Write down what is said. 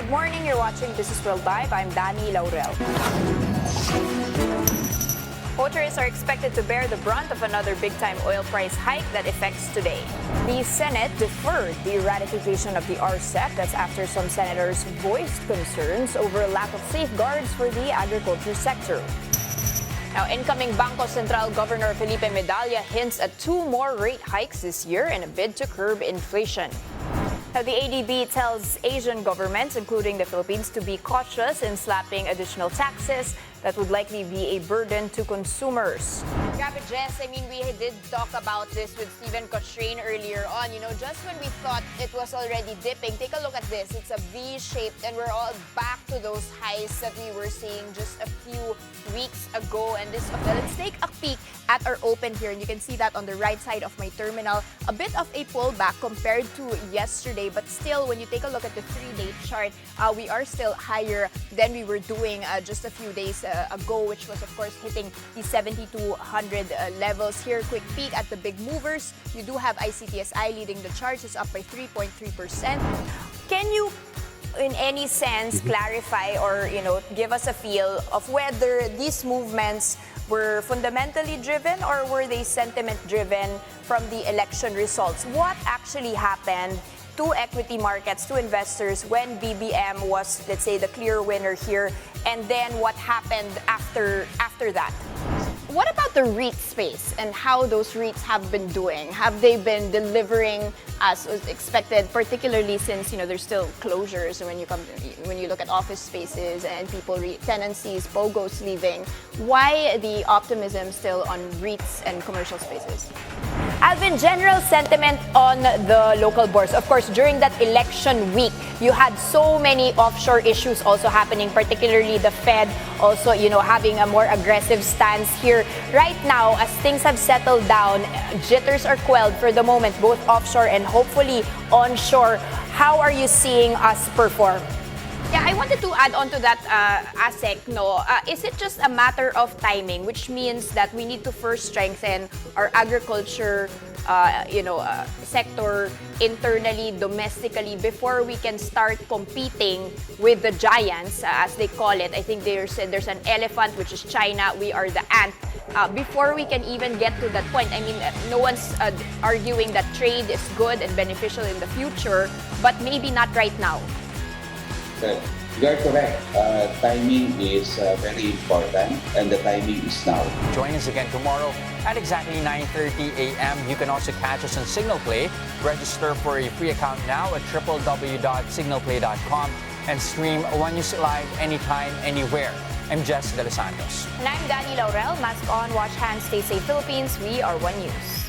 Good morning, you're watching BusinessWorld Live. I'm Danie, Laurel. Voters are expected to bear the brunt of another big-time oil price hike that affects today. The Senate deferred the ratification of the RCEP. That's after some senators voiced concerns over a lack of safeguards for the agriculture sector. Now, incoming Bangko Sentral Governor Felipe Medalla hints at 2 more rate hikes this year in a bid to curb inflation. Now, the ADB tells Asian governments, including the Philippines, to be cautious in slapping additional taxes that would likely be a burden to consumers. Grabe, Jess. I mean, we did talk about this with Stephen Cochrane earlier on. You know, just when we thought it was already dipping, take a look at this. It's a V-shaped and we're all back to those highs that we were seeing just a few weeks ago. And this, let's take a peek at our open here. And you can see that on the right side of my terminal. A bit of a pullback compared to yesterday. But still, when you take a look at the 3-day chart, we are still higher than we were doing just a few days ago, which was, of course, hitting the 7,200 levels. Here, quick peek at the big movers. You do have ICTSI leading the charge. It's up by 3.3%. Can you, in any sense, clarify or, give us a feel of whether these movements were fundamentally driven or were they sentiment-driven from the election results? What actually happened to equity markets, to investors, when BBM was, let's say, the clear winner here, and then what happened after that? What about the REIT space and how those REITs have been doing? Have they been delivering as was expected, particularly since there's still closures when you look at office spaces and people tenancies, POGOs leaving? Why the optimism still on REITs and commercial spaces? Alvin, general sentiment on the local bourse. Of course, during that election week, you had so many offshore issues also happening, particularly the Fed also, having a more aggressive stance here. Right now, as things have settled down, jitters are quelled for the moment, both offshore and hopefully onshore. How are you seeing us perform? Yeah, I wanted to add on to that, Asek, is it just a matter of timing, which means that we need to first strengthen our agriculture, sector internally, domestically, before we can start competing with the giants, as they call it? I think there's an elephant, which is China. We are the ant. Before we can even get to that point, I mean, no one's arguing that trade is good and beneficial in the future, but maybe not right now. You are correct. Timing is very important, and the timing is now. Join us again tomorrow at exactly 9:30 a.m. You can also catch us on Signal Play. Register for a free account now at www.signalplay.com and stream One News live anytime, anywhere. I'm Jess De Los Santos. And I'm Danie Laurel. Mask on, wash hands, stay safe, Philippines. We are One News.